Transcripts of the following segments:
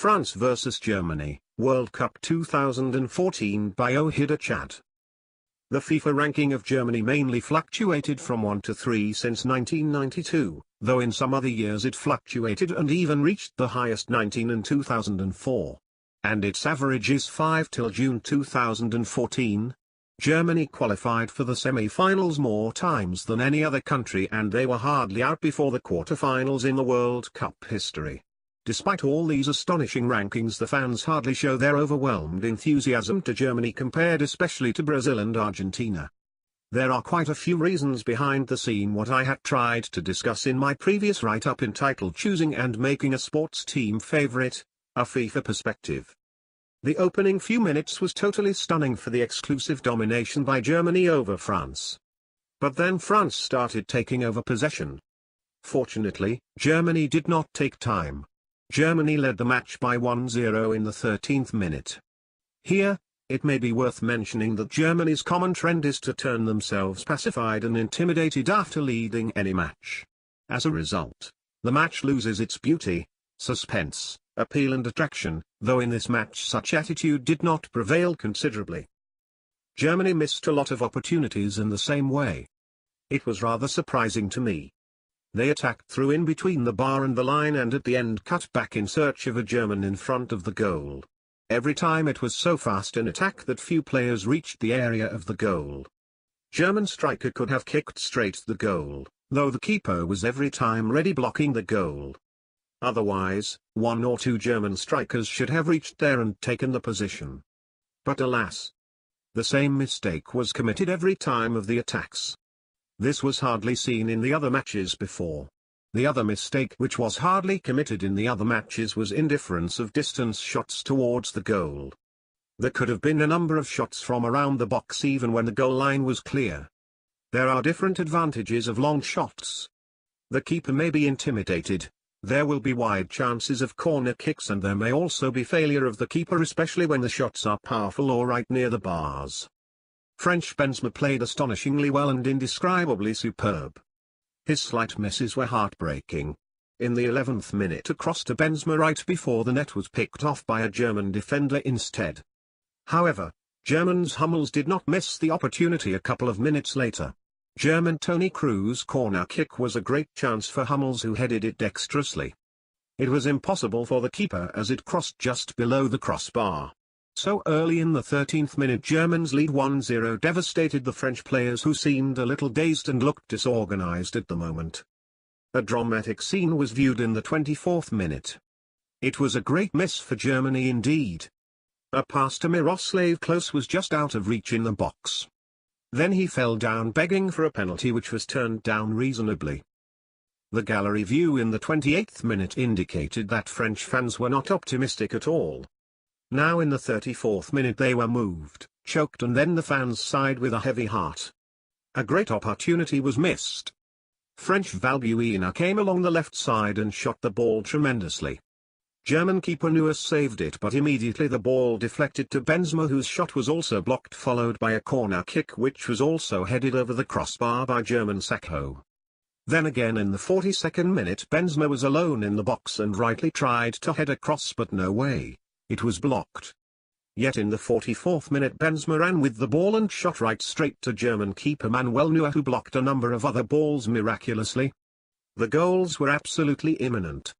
France vs Germany, World Cup 2014 by Ohidur chat. The FIFA ranking of Germany mainly fluctuated from 1 to 3 since 1992, though in some other years it fluctuated and even reached the highest 19 in 2004. And its average is 5 till June 2014. Germany qualified for the semi-finals more times than any other country, and they were hardly out before the quarter-finals in the World Cup history. Despite all these astonishing rankings, the fans hardly show their overwhelmed enthusiasm to Germany compared especially to Brazil and Argentina. There are quite a few reasons behind the scene what I had tried to discuss in my previous write-up entitled Choosing and Making a Sports Team Favorite, a FIFA Perspective. The opening few minutes was totally stunning for the exclusive domination by Germany over France. But then France started taking over possession. Fortunately, Germany did not take time. Germany led the match by 1-0 in the 13th minute. Here, it may be worth mentioning that Germany's common trend is to turn themselves pacified and intimidated after leading any match. As a result, the match loses its beauty, suspense, appeal and attraction, though in this match such attitude did not prevail considerably. Germany missed a lot of opportunities in the same way. It was rather surprising to me. They attacked through in between the bar and the line and at the end cut back in search of a German in front of the goal. Every time it was so fast in attack that few players reached the area of the goal. German striker could have kicked straight the goal, though the keeper was every time ready blocking the goal. Otherwise, one or two German strikers should have reached there and taken the position. But alas, the same mistake was committed every time of the attacks. This was hardly seen in the other matches before. The other mistake which was hardly committed in the other matches was indifference of distance shots towards the goal. There could have been a number of shots from around the box even when the goal line was clear. There are different advantages of long shots. The keeper may be intimidated, there will be wide chances of corner kicks, and there may also be failure of the keeper, especially when the shots are powerful or right near the bars. French Benzema played astonishingly well and indescribably superb. His slight misses were heartbreaking. In the 11th minute a cross to Benzema right before the net was picked off by a German defender instead. However, Germans Hummels did not miss the opportunity a couple of minutes later. German Toni Kroos' corner kick was a great chance for Hummels, who headed it dexterously. It was impossible for the keeper as it crossed just below the crossbar. So early in the 13th minute Germans lead 1-0 devastated the French players, who seemed a little dazed and looked disorganized at the moment. A dramatic scene was viewed in the 24th minute. It was a great miss for Germany indeed. A pass to Miroslav Klose was just out of reach in the box. Then he fell down begging for a penalty, which was turned down reasonably. The gallery view in the 28th minute indicated that French fans were not optimistic at all. Now in the 34th minute they were moved, choked, and then the fans sighed with a heavy heart. A great opportunity was missed. French Valbuena came along the left side and shot the ball tremendously. German keeper Neuer saved it, but immediately the ball deflected to Benzema, whose shot was also blocked, followed by a corner kick which was also headed over the crossbar by German Sakho. Then again in the 42nd minute Benzema was alone in the box and rightly tried to head a cross, but no way. It was blocked. Yet in the 44th minute Benzema ran with the ball and shot right straight to German keeper Manuel Neuer, who blocked a number of other balls miraculously. The goals were absolutely imminent.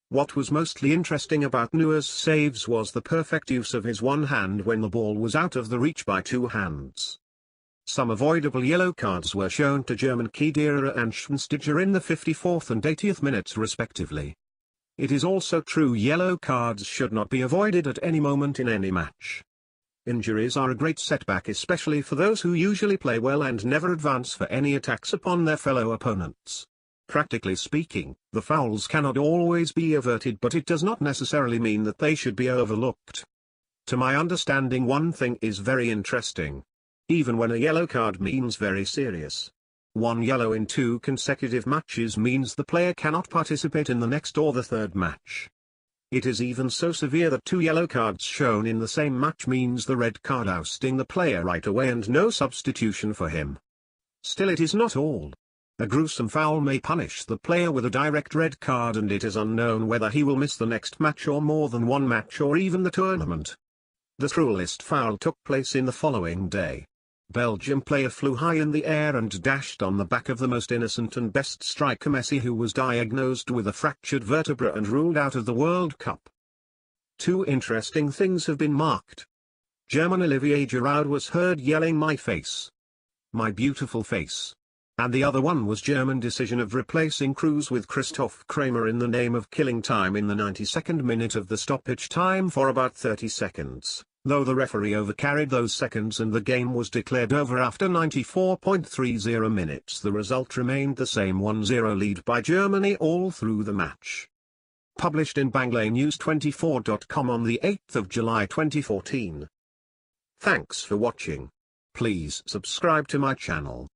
What was mostly interesting about Neuer's saves was the perfect use of his one hand when the ball was out of the reach by two hands. Some avoidable yellow cards were shown to German Khedira and Schweinsteiger in the 54th and 80th minutes respectively. It is also true yellow cards should not be avoided at any moment in any match. Injuries are a great setback, especially for those who usually play well and never advance for any attacks upon their fellow opponents. Practically speaking, the fouls cannot always be averted, but it does not necessarily mean that they should be overlooked. To my understanding, one thing is very interesting. Even when a yellow card means very serious. One yellow in 2 consecutive matches means the player cannot participate in the next or the third match. It is even so severe that 2 yellow cards shown in the same match means the red card ousting the player right away and no substitution for him. Still, it is not all. A gruesome foul may punish the player with a direct red card, and it is unknown whether he will miss the next match or more than one match or even the tournament. The cruelest foul took place in the following day. Belgium player flew high in the air and dashed on the back of the most innocent and best striker Messi, who was diagnosed with a fractured vertebra and ruled out of the World Cup. Two interesting things have been marked. German Olivier Giroud was heard yelling "My face. My beautiful face." And the other one was German decision of replacing Kroos with Christoph Kramer in the name of killing time in the 92nd minute of the stoppage time for about 30 seconds, though the referee overcarried those seconds and the game was declared over after 94.30 minutes. The result remained the same 1-0 lead by Germany all through the match. Published in BanglaNews24.com on the 8th of July 2014. Thanks for watching. Please subscribe to my channel.